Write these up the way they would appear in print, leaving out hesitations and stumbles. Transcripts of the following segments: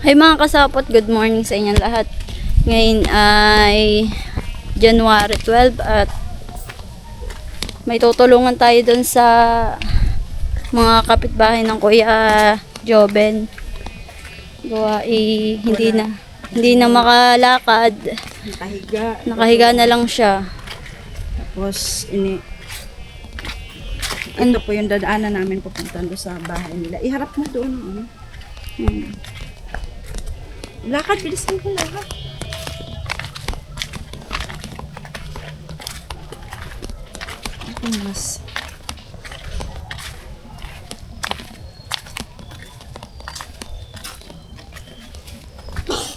Ay mga kasapot, good morning sa inyong lahat. Ngayon ay January 12 at may tutulungan tayo dun sa mga kapitbahay ng Kuya Joben. Gawa hindi na makalakad. Nakahiga na lang siya. Tapos ito po yung dadaanan namin pupunta doon sa bahay nila. Iharap mo doon. Lakad, bilisan ko lakad. Mas.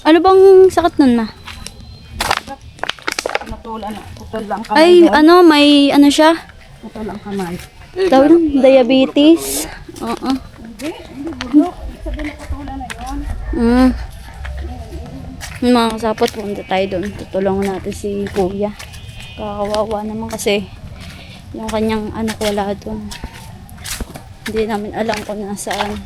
Ano bang sakit nun, ma? Natulan na. Putol lang kamay. Ay, doon. may ano siya? Putol lang kamay. Tawag ng diabetes. Oo. Hindi bulok. Sabi na putulan na yun. Mga kasapot, punta tayo doon. Tutulungan natin si Kuya. Kakawawa naman kasi yung kanyang anak wala doon. Hindi namin alam kung nasaan.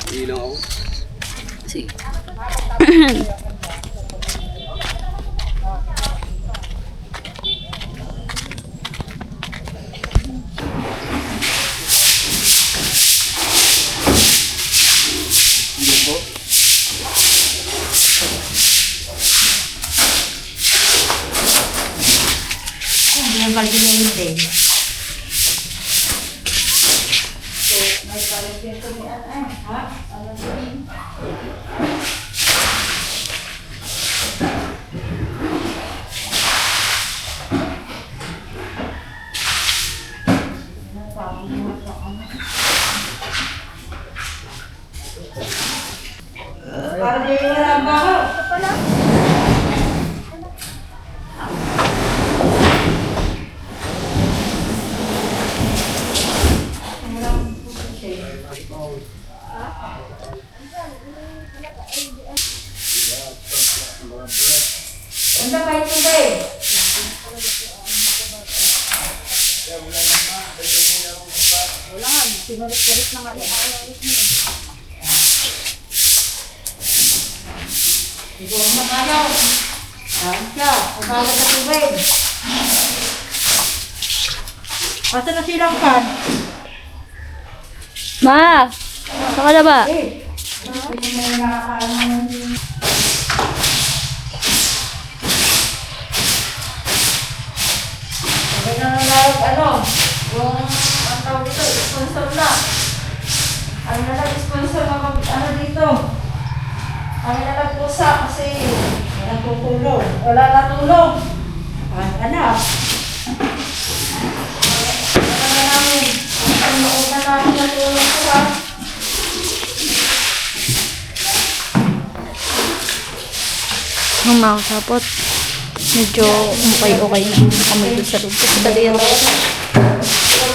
Ilaw ako. Sige. Yung balik yung hindi. Para di yung baho. Ito pala. Anda kayo tubig. Wala nga, sinulit-ulit na nga yung ayaw-ulit niya. Siguro na ayaw. Ayan siya, umagat na tubig. Asa na silang kan? Ma! Saka na ba? Sabi na lang, yung ang tawag dito, sponsor na. Ano na lang, sponsor na dito. Kami na lang pusa kasi walang tutulong. Wala na tulong. Anak. Wala na namin. Ang noon na namin na tulong ko ha. Ang mga kasapot, medyo okay na kami doon sa loob. Kasi dali yan tayo.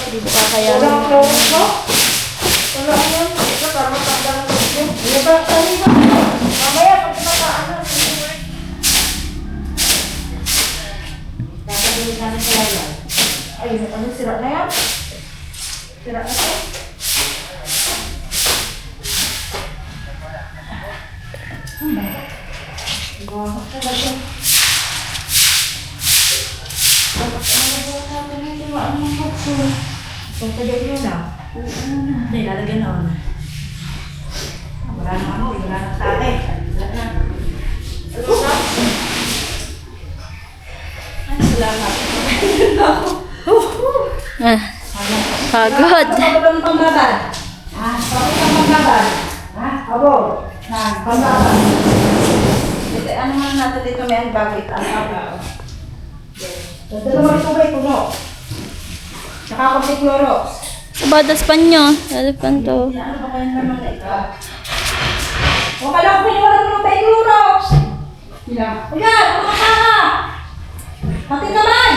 Hindi ko kakayanin. Walang tulong ko. Wala yan. Ito para matanda ng tulong. Hindi ba? Tali ba? Mamaya pag mataan na. Dadalhin namin sa layan. Ay, ano sira na yan? Sira na to? Gawak talaga. Dapat managawa natin yung tiwaan ng bukso. Kung tagay nyo na. Hindi, lalagyan na ako. Wala na ano, wala na tate. Wala na. Ano na? Ay, salamat. Pagod. Ano ba ng pambabad? Bakit ang pambabad? Abo. Pambabad. Ano man natin dito may anbagit. Abo. Dito mo ito ba puno? Nakakapit si Clorox. Badas pa nyo. Badas pa to. Ano ba kaya naman na ito? O kala ko piniwala mo ng bay Clorox. Ayan, mga kaka. Pati naman.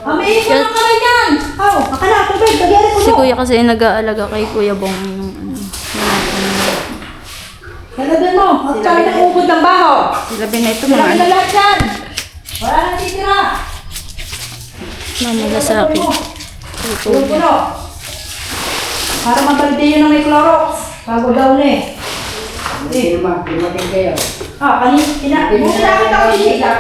Amihin ko ng kamay yan. Akala ko ba? Tagayari ko Si Kuya kasi nag-aalaga kay Kuya Bong. Lalagyan mo. At kami na ubod ng baho. Labi na ito Lalagyan na lahat yan. Wala nang titira. Mamala sa akin. Puno. Para mabalde yun na may Clorox. Bago daw na eh. Hindi. Dumating kayo. Kanina. Buti namin ako siya.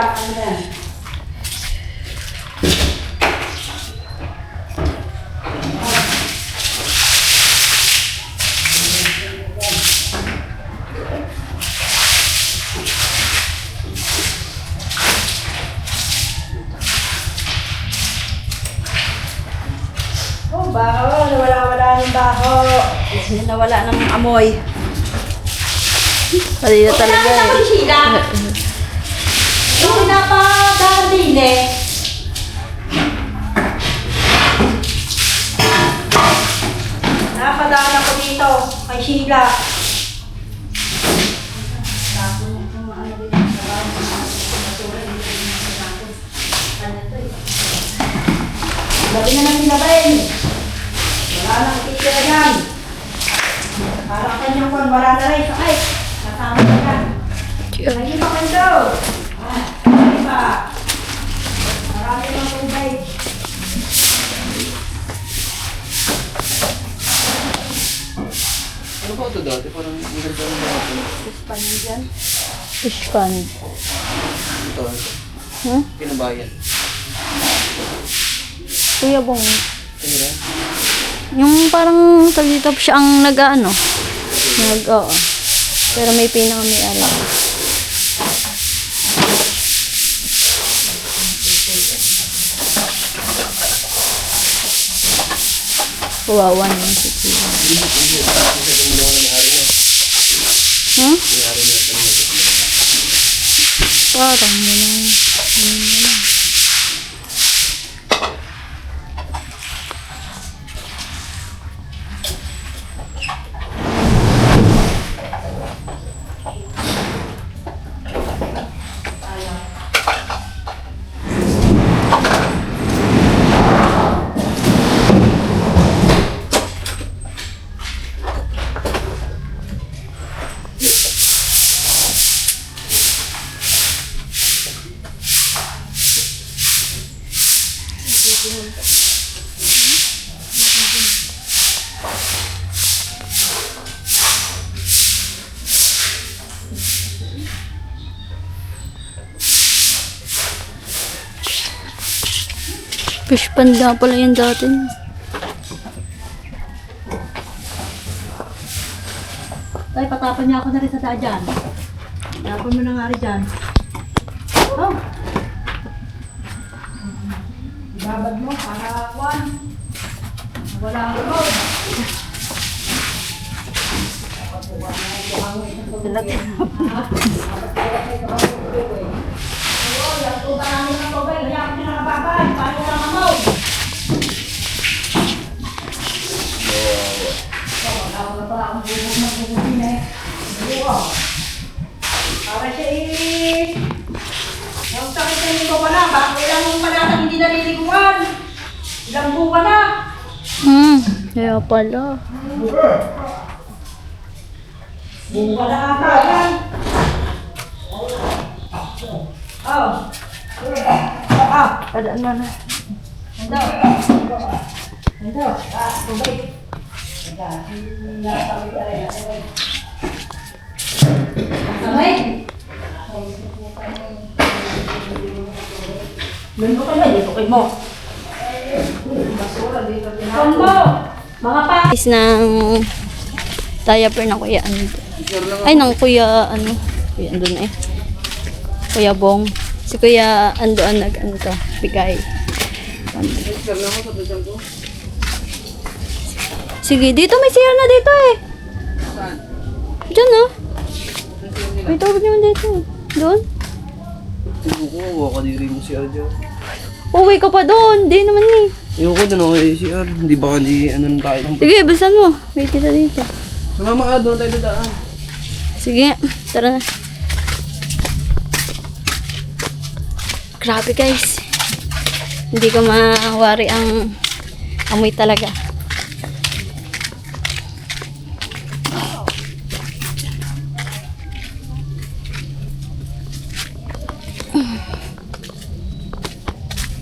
Oh, baho. Nawala-wala ng baho. Nawala ng amoy. Kanina talaga Wala eh. na sila. Yung napadaan din eh. Napadaan ako dito kay Sheila. Labi na lang sila Ben. Wala nang titira yan. Parang kanyang kwan, wala na rin. Ay, kasama na yan. Lagi pa kayo. Lagi pa. Marami ng tubay. Ano ba ito dati? Parang ang ganda ng mga ito. Fish pond. Ito. Huh? Kinabayan. Kuya Bong. Ano rin? Yung parang talitap siya ang nag-ano. Oo. Pero may pinaka-may-ari. Kawawa naman si Kuya. Hmm? Parang walang... Fish pond nga pala yan dati. Ay, patapan niya ako na rin sa daan. Tapon mo na nga rin dyan. Oh. Ibabad mo para kwan. Wala ang road. Para siya yung sakit na nito pala, bakit ilang panatang hindi naliliguan? Ilang buwan na. Kaya pala. Buwan na ata yan. Oh. Padaan mo na. Ito. Ito. Tubig. Samay. Lalo ka na, dito kayo mo. Basura dito. Combo. Mga pa. Is ng diaper ng kuya ano. Ay, ng kuya ano. Kuya ando na eh. Kuya Bong. Si kuya ando ang nag-ano to. Bigay. Share lang ako sa dyan ko. Sige, dito may CR na dito eh. Saan? Diyan ah. May tubig naman dito. Doon. Ayoko, waka diri mo si Arjo. Uwi ka pa doon. Di naman eh. Ayoko doon ako kay CR. Hindi ba hindi ano na tayo. Sige, bilisan mo. Wait kita dito. Sumama ka doon tayo dadaan. Sige, tara na. Grabe guys. Hindi ko mawari ang amoy talaga.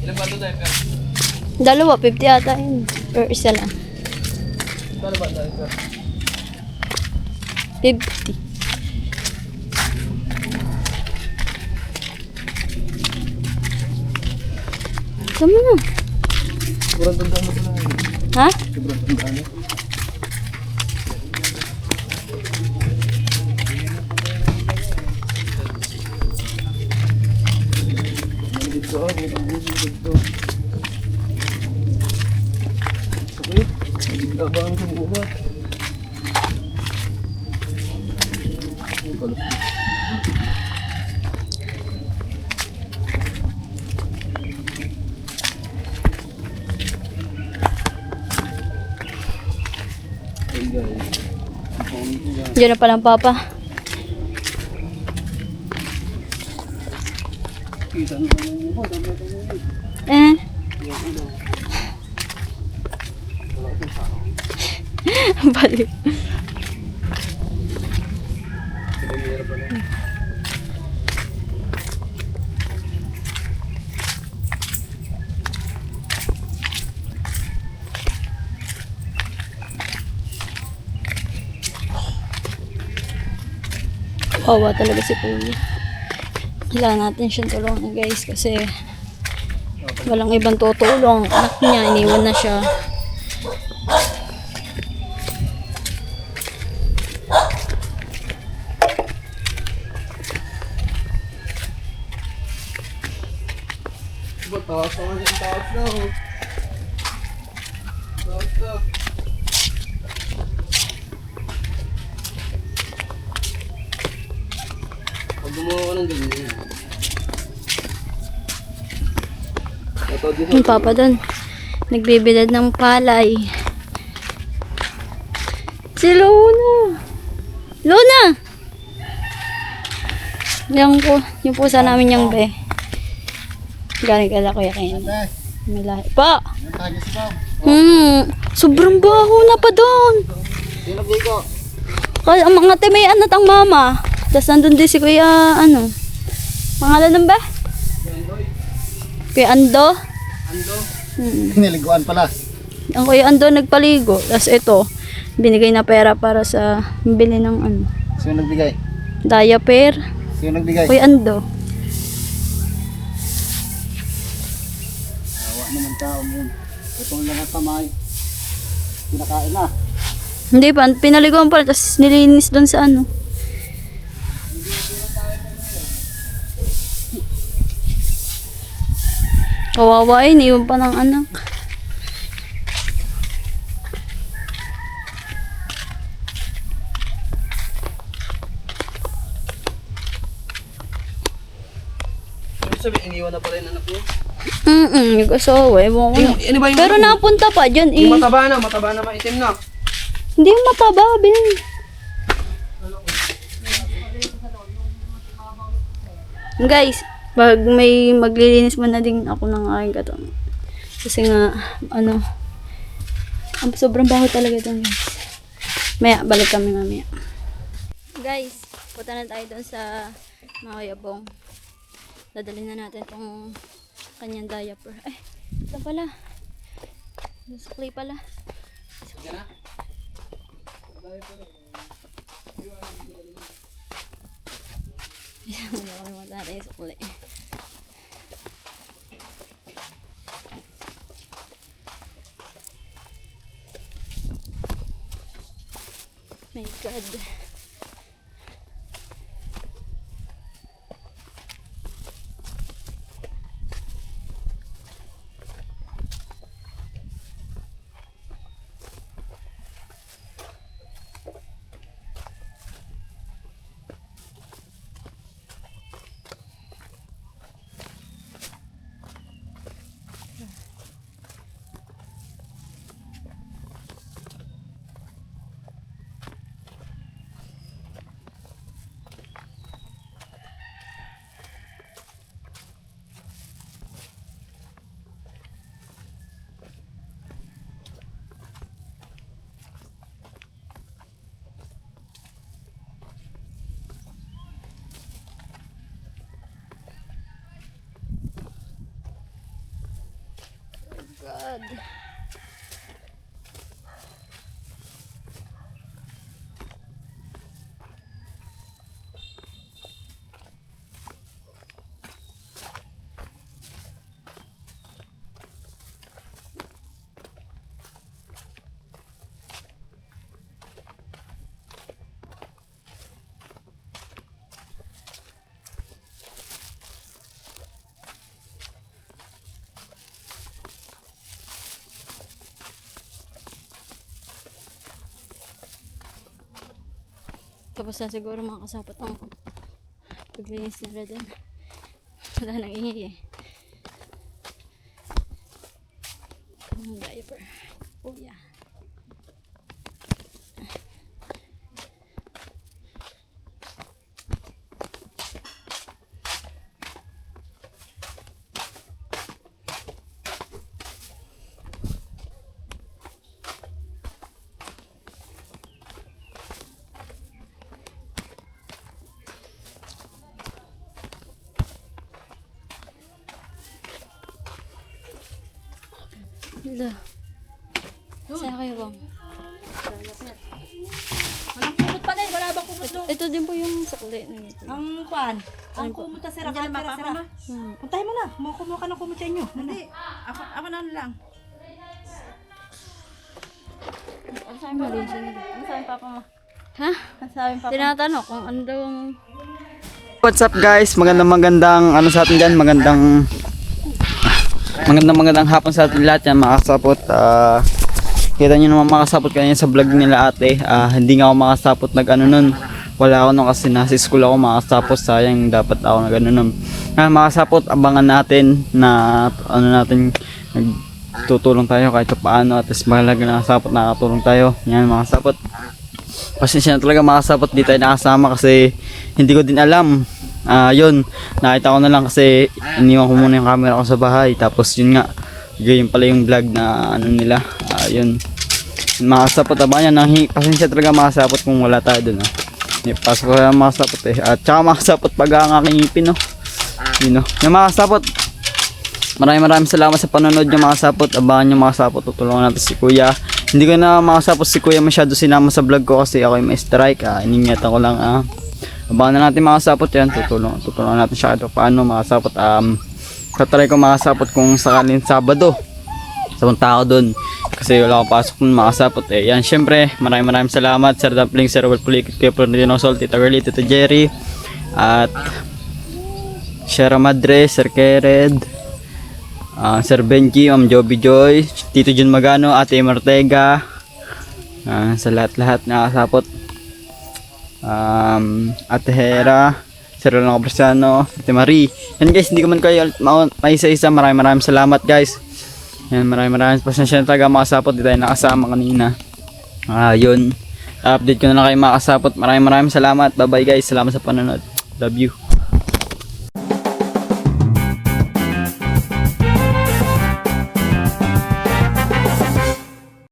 Ilan ba ito diaper? Dalawa, 50 ata yun. Or isa lang. Ilan ba diaper? 50. Tama na. Sobrang tandaan mo pala. Ha? Sobrang tandaan mo. Dito dito. Sakit. Bigla ba ang sumubat? Ang kalas. Hey guys. Diyan na palang papa. Kita naman mo. Eh. Balik. Kawawa talaga si Kuya. Kailangan natin siyang tulungan guys kasi walang ibang tutulong. Anak niya, iniwan na siya. Taas na. Taas na. Pag gumawa ka ng ganyan. Yung papa doon, nagbibilad ng palay. Si Luna! Luna! Yung pusa namin yung be. Galing kala Kuya Ken. May lahi. Pa! Sobrang baho na pa doon. Kasi ang mga may anak ang mama. Tapos nandun din si Kuya, pangalan ng ba? Kuya Ando? Niliguan pala. Ang Kuya Ando nagpaligo. Tapos ito, binigay na pera para sa bili ng Sino nagbigay? diaper. Sino nagbigay? Kuya Ando. Awa naman tao yun. Itong lang ang kamay. Pinakain na. Hindi pa, pinaliguan pa. Tapos nilinis doon sa Kawawa eh, iniwan pa ng anak. Ano sabi, iniwan na pala yung anak niya? Yung asawa, ewan ko na. Ano ba yung Pero napunta pa dyan eh. yung mataba na maitim na. Hindi yung mataba, Ben. Guys, pag may maglilinis mo na din ako ng aking katong. Kasi nga, sobrang baho talaga doon guys. Maya, balik kami mamaya. Guys, punta na tayo doon sa Makayabong. Dadalhin na natin tong kanyang diaper. Ay, ito pala. Sukli pala. Nakalimutan natin yung sukli. My God. God. Tapos na siguro mga kasapot ang paglinis nila dun. Wala nang ingay eh. Ang diaper. Oh yeah. Hello. Saan kayo bang? Walang kumot pa din, wala bang kumot doon? Ito din po yung sukli na ito. Ang kwan, ang kumot na sira, sira. Puntahin mo na, kumuha ka ng kumot sa inyo. Hindi, ako na lang. Ano sabi mo rin? Ano sabi papa mo? Ha? Ano sabi papa? Tinatanong kung ano daw ang... What's up guys? Magandang ano sa atin dyan, magandang hapon sa atin lahat yan mga kasapot. Kita nyo naman mga kasapot kanina sa vlog nila ate. Hindi nga ako makasapot nag ano nun. Wala ako nun kasi nasa school ako mga kasapot. Sayang dapat ako nag ano nun. Mga kasapot, abangan natin na ano natin, nagtutulong tayo kahit paano. At is mahalaga na kasapot, nakatulong tayo. Yan mga kasapot. Pasensya na talaga mga kasapot, di tayo nakasama kasi hindi ko din alam. Yun, nakita ko na lang kasi iniwan ko muna yung camera ko sa bahay. Tapos yun nga, yun pala yung vlog na ano nila. Yun, mga kasapot, abangan yan. Pasensya talaga mga kasapot kung wala tayo dun. Pasok ko lang mga kasapot eh. At saka mga kasapot pag ang aking ipin no. Yun no. Yung mga kasapot, maraming salamat sa panonood nyo mga kasapot. Abangan nyo mga kasapot, tutulungan natin si kuya. Hindi ko na mga kasapot si kuya masyado sinama sa vlog ko kasi ako yung may strike. Iningatan ko lang. Abangan na natin mga kasapot yan. Tutulungan natin siya ito paano mga kasapot. Tatry ko mga kasapot kung sakaling Sabado sa punta ako dun kasi wala akong pasok ng mga kasapot eh. Yan, syempre maraming salamat Sir Dumpling, Sir Robert Pulikit, Kuya Florentino Sol, Tita Girlie, Tito Jerry at Sierra Madre, Sir Kered, Sir Benji, Ma'am Joby Joy, Tito Jun Magano, Ate Martega, sa lahat na kasapot, Ate Hera, Sir Rolando Cabriciano, Ate Marie. Yan guys, hindi ko man kayo isa-isa. Maraming salamat guys. Yan, maraming pasensya na talaga mga kasapot, di tayo nakasama kanina. Yun, update ko na lang kayo mga kasapot. Maraming salamat. Bye bye guys, salamat sa panonood. Love you.